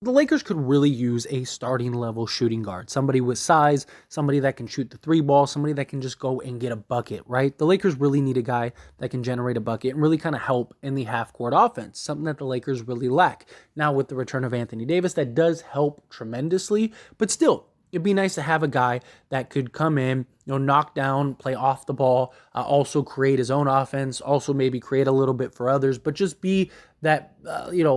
The Lakers could really use a starting level shooting guard, somebody with size, somebody that can shoot the three ball, somebody that can just go and get a bucket, right? The Lakers really need a guy that can generate a bucket and really kind of help in the half court offense, something that the Lakers really lack. Now, with the return of Anthony Davis, that does help tremendously, but still, it'd be nice to have a guy that could come in, knock down, play off the ball, also create his own offense, also maybe create a little bit for others, but just be that,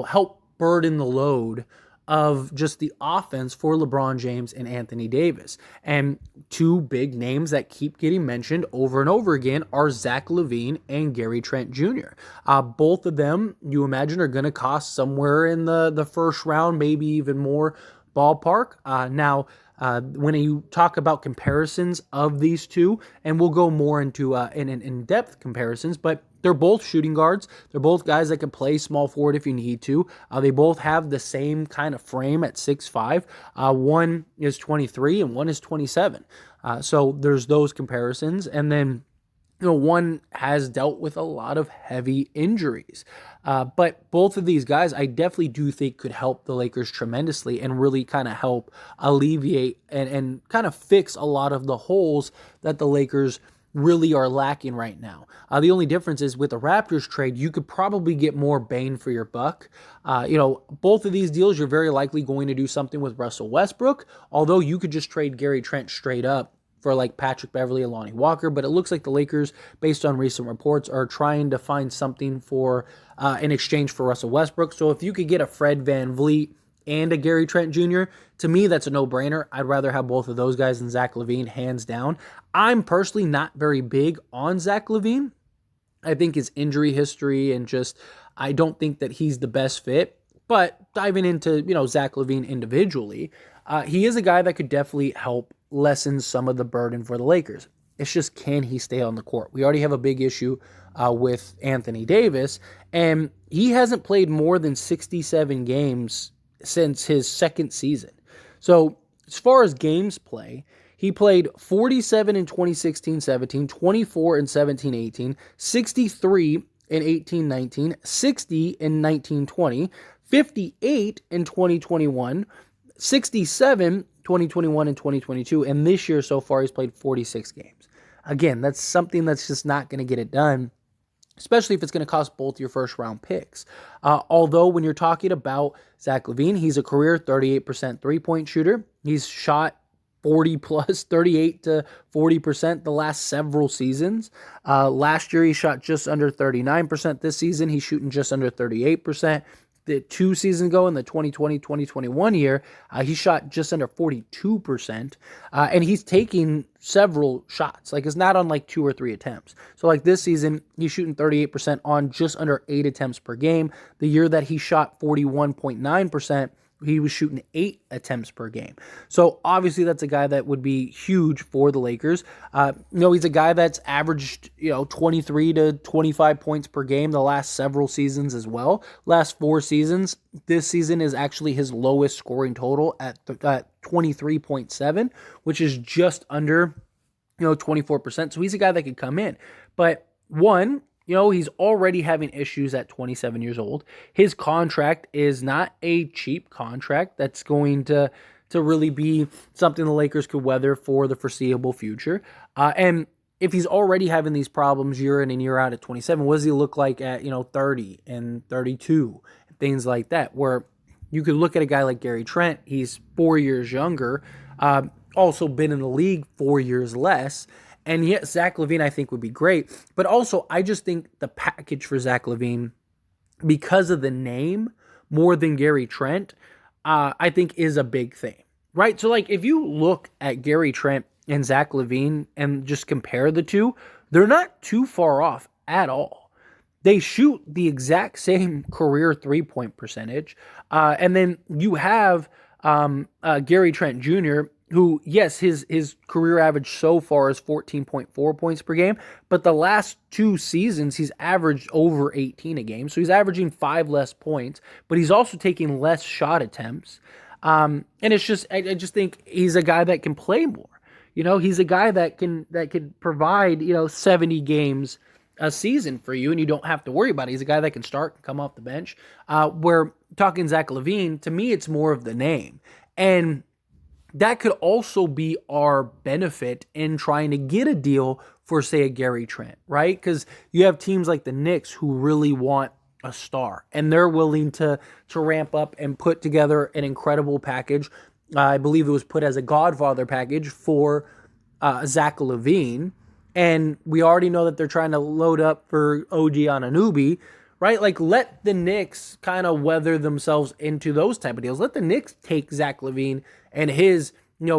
help burden the load of just the offense for LeBron James and Anthony Davis. And two big names that keep getting mentioned over and over again are Zach Lavine and Gary Trent Jr. Both of them, you imagine, are going to cost somewhere in the first round, maybe even more ballpark. When you talk about comparisons of these two, and we'll go more into in-depth comparisons, but they're both shooting guards. They're both guys that can play small forward if you need to. They both have the same kind of frame at 6'5". One is 23 and one is 27. So there's those comparisons. And then one has dealt with a lot of heavy injuries. But both of these guys, I definitely do think could help the Lakers tremendously and really kind of help alleviate and kind of fix a lot of the holes that the Lakers really are lacking right now. The only difference is with the Raptors trade, you could probably get more bang for your buck. Both of these deals, you're very likely going to do something with Russell Westbrook, although you could just trade Gary Trent straight up for like Patrick Beverley and Lonnie Walker, but it looks like the Lakers, based on recent reports, are trying to find something for in exchange for Russell Westbrook. So if you could get a Fred VanVleet and a Gary Trent Jr., to me, that's a no-brainer. I'd rather have both of those guys than Zach Lavine, hands down. I'm personally not very big on Zach Lavine. I think his injury history and just, I don't think that he's the best fit. But diving into, Zach Lavine individually, he is a guy that could definitely help lessen some of the burden for the Lakers. It's just, can he stay on the court? We already have a big issue with Anthony Davis, and he hasn't played more than 67 games since his second season. So as far as games play, he played 47 in 2016-17, 24 in 17-18, 63 in 18-19, 60 in 19-20, 58 in 2021, 67 2021 and 2022, and this year so far he's played 46 games. Again, that's something that's just not going to get it done, especially if it's going to cost both your first round picks. Although when you're talking about Zach Lavine, he's a career 38% three-point shooter. He's shot 40 plus, 38 to 40% the last several seasons. Last year he shot just under 39%. This season he's shooting just under 38%. The 2 seasons ago in the 2020-2021 year, he shot just under 42%, and he's taking several shots. Like, it's not on like 2 or 3 attempts. So like this season, he's shooting 38% on just under 8 attempts per game. The year that he shot 41.9%, he was shooting 8 attempts per game. So obviously that's a guy that would be huge for the Lakers. He's a guy that's averaged, 23 to 25 points per game the last several seasons as well. Last 4 seasons, this season is actually his lowest scoring total at 23.7, which is just under, 24%. So he's a guy that could come in. But one, he's already having issues at 27 years old. His contract is not a cheap contract that's going to really be something the Lakers could weather for the foreseeable future. And if he's already having these problems year in and year out at 27, what does he look like at, 30 and 32, things like that, where you could look at a guy like Gary Trent. He's 4 years younger, also been in the league 4 years less. And yet, Zach Lavine, I think, would be great. But also, I just think the package for Zach Lavine, because of the name more than Gary Trent, I think is a big thing, right? So, like, if you look at Gary Trent and Zach Lavine and just compare the two, they're not too far off at all. They shoot the exact same career three-point percentage. And then you have Gary Trent Jr., who, yes, his career average so far is 14.4 points per game, but the last 2 seasons, he's averaged over 18 a game. So he's averaging 5 less points, but he's also taking less shot attempts. And it's just, I just think he's a guy that can play more. He's a guy that could provide, 70 games a season for you, and you don't have to worry about it. He's a guy that can start, come off the bench. Where talking Zach Lavine, to me, it's more of the name. And that could also be our benefit in trying to get a deal for, say, a Gary Trent, right? Because you have teams like the Knicks who really want a star, and they're willing to ramp up and put together an incredible package. I believe it was put as a Godfather package for Zach Lavine, and we already know that they're trying to load up for OG Anunoby, right? Like, let the Knicks kind of weather themselves into those type of deals. Let the Knicks take Zach Lavine and his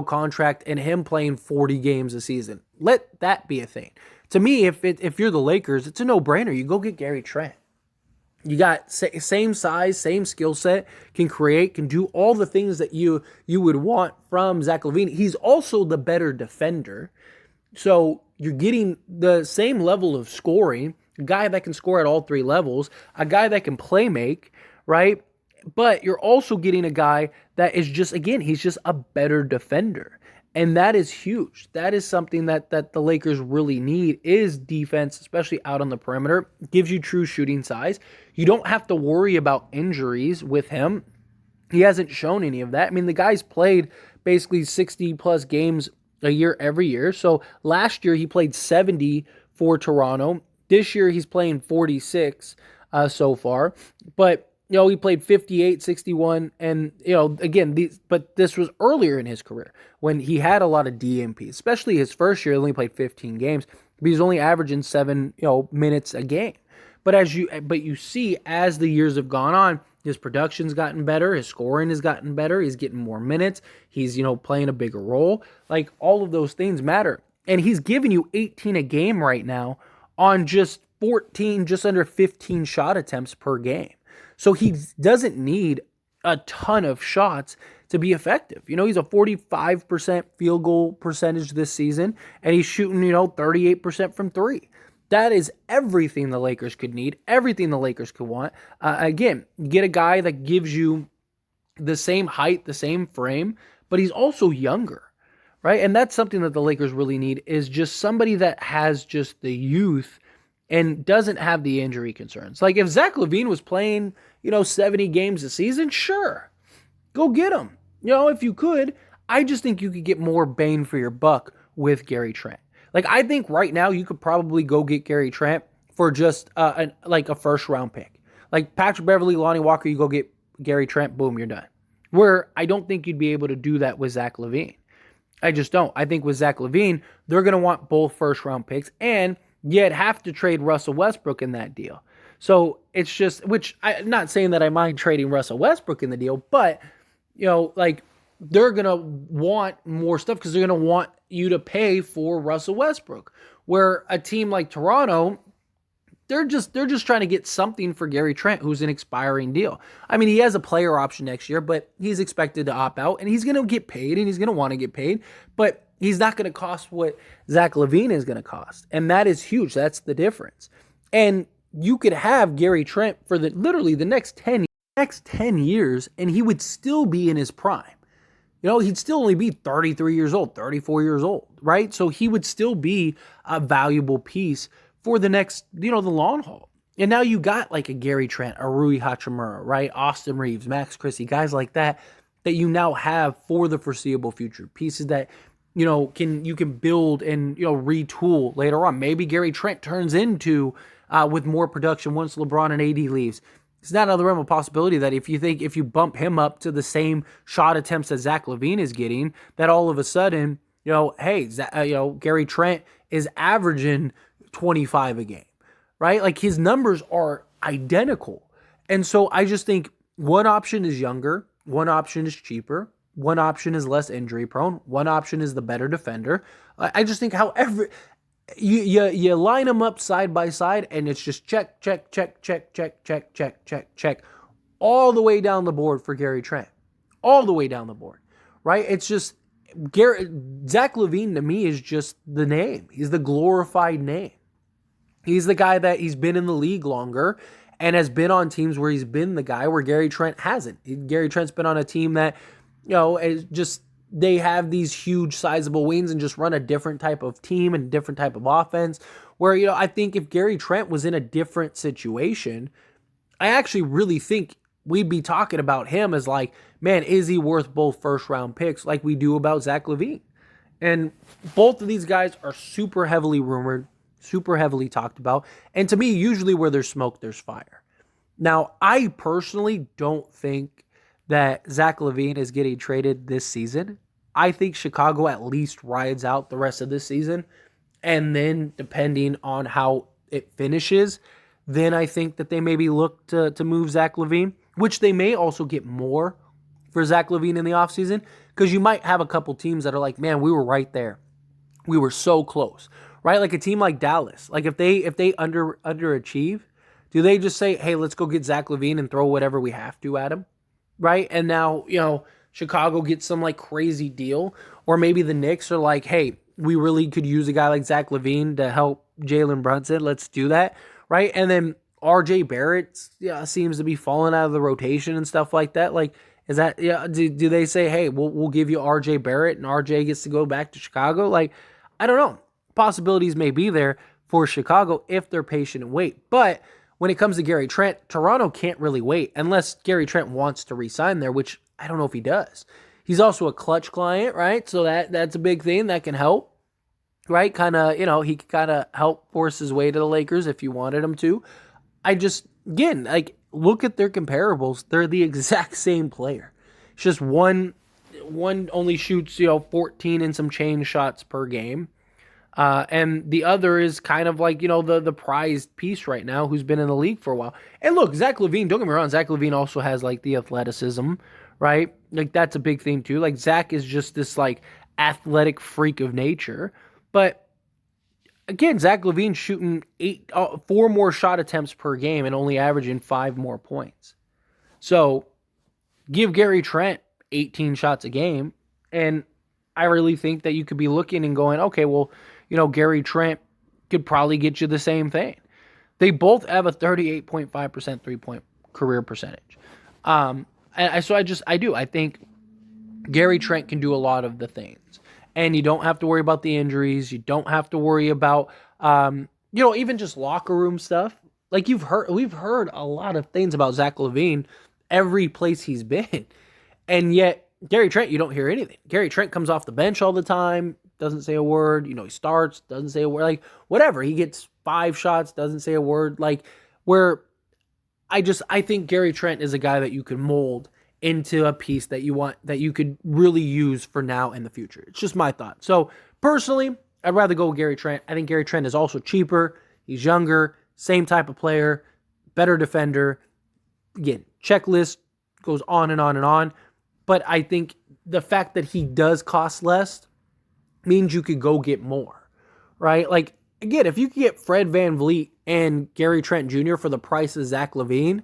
contract and him playing 40 games a season. Let that be a thing. To me, if you're the Lakers, it's a no-brainer. You go get Gary Trent. You got same size, same skill set, can create, can do all the things that you would want from Zach Lavine. He's also the better defender. So you're getting the same level of scoring, a guy that can score at all three levels, a guy that can play make, right? But you're also getting a guy that is just, again, he's just a better defender. And that is huge. That is something that the Lakers really need, is defense, especially out on the perimeter. Gives you true shooting size. You don't have to worry about injuries with him. He hasn't shown any of that. I mean, the guy's played basically 60-plus games a year every year. So last year he played 70 for Toronto. This year he's playing 46 so far. But he played 58, 61, and, again, but this was earlier in his career when he had a lot of DNP, especially his first year. He only played 15 games, but he's only averaging 7, minutes a game. But you see, as the years have gone on, his production's gotten better, his scoring has gotten better, he's getting more minutes, he's, playing a bigger role. Like, all of those things matter. And he's giving you 18 a game right now on just under 15 shot attempts per game. So he doesn't need a ton of shots to be effective. He's a 45% field goal percentage this season, and he's shooting, 38% from three. That is everything the Lakers could need, everything the Lakers could want. Again, get a guy that gives you the same height, the same frame, but he's also younger, right? And that's something that the Lakers really need, is just somebody that has just the youth and doesn't have the injury concerns. Like, if Zach Lavine was playing, 70 games a season, sure, go get him. If you could. I just think you could get more bang for your buck with Gary Trent. Like, I think right now you could probably go get Gary Trent for just a first-round pick. Like, Patrick Beverley, Lonnie Walker, you go get Gary Trent, boom, you're done. Where I don't think you'd be able to do that with Zach Lavine. I just don't. I think with Zach Lavine, they're going to want both first-round picks, and you'd have to trade Russell Westbrook in that deal. So it's just, which I'm not saying that I mind trading Russell Westbrook in the deal, but, they're going to want more stuff because they're going to want you to pay for Russell Westbrook. Where a team like Toronto, they're just trying to get something for Gary Trent, who's an expiring deal. I mean, he has a player option next year, but he's expected to opt out, and he's going to get paid, and he's going to want to get paid, but he's not going to cost what Zach Lavine is going to cost. And that is huge. That's the difference. And you could have Gary Trent for literally the next 10 years, and he would still be in his prime. He'd still only be 33 years old, 34 years old, right? So he would still be a valuable piece for the next, the long haul. And now you got like a Gary Trent, a Rui Hachimura, right? Austin Reeves, Max Christie, guys like that you now have for the foreseeable future. Pieces that, you can build and, retool later on. Maybe Gary Trent turns into, with more production once LeBron and AD leaves. It's not another realm of possibility that if you bump him up to the same shot attempts that Zach Lavine is getting, that all of a sudden, Gary Trent is averaging 25 a game, right? Like, his numbers are identical. And so I just think one option is younger, one option is cheaper, one option is less injury prone, one option is the better defender. I just think however you line them up side by side, and it's just check, all the way down the board for Gary Trent. All the way down the board, right? It's just Zach Lavine to me is just the name. He's the glorified name. He's the guy that he's been in the league longer and has been on teams where he's been the guy where Gary Trent hasn't. Gary Trent's been on a team that, is just they have these huge sizable wings and just run a different type of team and different type of offense where, I think if Gary Trent was in a different situation, I actually really think we'd be talking about him as like, man, is he worth both first round picks like we do about Zach Lavine? And both of these guys are super heavily rumored, super heavily talked about. And to me, usually where there's smoke, there's fire. Now, I personally don't think that Zach Lavine is getting traded this season. I think Chicago at least rides out the rest of this season. And then depending on how it finishes, then I think that they maybe look to move Zach Lavine, which they may also get more for Zach Lavine in the offseason, because you might have a couple teams that are like, man, we were right there. We were so close, right? Like a team like Dallas. Like if they underachieve, do they just say, hey, let's go get Zach Lavine and throw whatever we have to at him, right? And now, Chicago gets some like crazy deal, or maybe the Knicks are like, hey, we really could use a guy like Zach Lavine to help Jalen Brunson. Let's do that, right? And then RJ Barrett seems to be falling out of the rotation and stuff like that. Like, is that, do they say, hey, we'll give you RJ Barrett and RJ gets to go back to Chicago? Like, I don't know. Possibilities may be there for Chicago if they're patient and wait. But when it comes to Gary Trent, Toronto can't really wait unless Gary Trent wants to re-sign there, which I don't know if he does. He's also a clutch client, right? So that's a big thing that can help, right? Kind of, he could kind of help force his way to the Lakers if you wanted him to. Again, like, look at their comparables. They're the exact same player. It's just one only shoots, 14 and some change shots per game. And the other is kind of like, the prized piece right now who's been in the league for a while. And look, Zach Lavine, don't get me wrong, Zach Lavine also has like the athleticism, right? Like that's a big thing too. Like Zach is just this like athletic freak of nature. But again, Zach Lavine shooting 4 more shot attempts per game and only averaging 5 more points. So give Gary Trent 18 shots a game. And I really think that you could be looking and going, okay, well, Gary Trent could probably get you the same thing. They both have a 38.5% three-point career percentage. I think Gary Trent can do a lot of the things. And you don't have to worry about the injuries. You don't have to worry about, even just locker room stuff. Like we've heard a lot of things about Zach Lavine every place he's been. And yet, Gary Trent, you don't hear anything. Gary Trent comes off the bench all the time, doesn't say a word. He starts, doesn't say a word. Like, whatever. He gets 5 shots, doesn't say a word. Like, where I think Gary Trent is a guy that you can mold into a piece that you want, that you could really use for now and the future. It's just my thought. So, personally, I'd rather go with Gary Trent. I think Gary Trent is also cheaper. He's younger, same type of player, better defender. Again, checklist goes on and on and on. But I think the fact that he does cost less means you could go get more, right? Like, again, if you could get Fred VanVleet and Gary Trent Jr. for the price of Zach Lavine,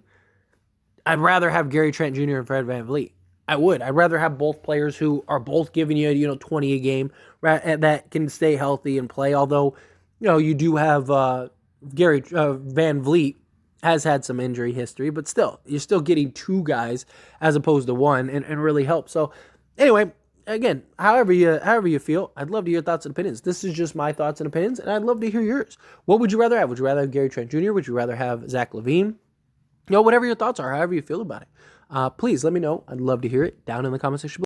I'd rather have Gary Trent Jr. and Fred VanVleet. I would. I'd rather have both players who are both giving you, 20 a game, right, that can stay healthy and play. Although, you do have Gary VanVleet has had some injury history, but still, you're still getting 2 guys as opposed to 1 and really help. So anyway, again, however you feel, I'd love to hear your thoughts and opinions. This is just my thoughts and opinions, and I'd love to hear yours. What would you rather have? Would you rather have Gary Trent Jr.? Would you rather have Zach Lavine? Whatever your thoughts are, however you feel about it. Please let me know. I'd love to hear it down in the comment section below.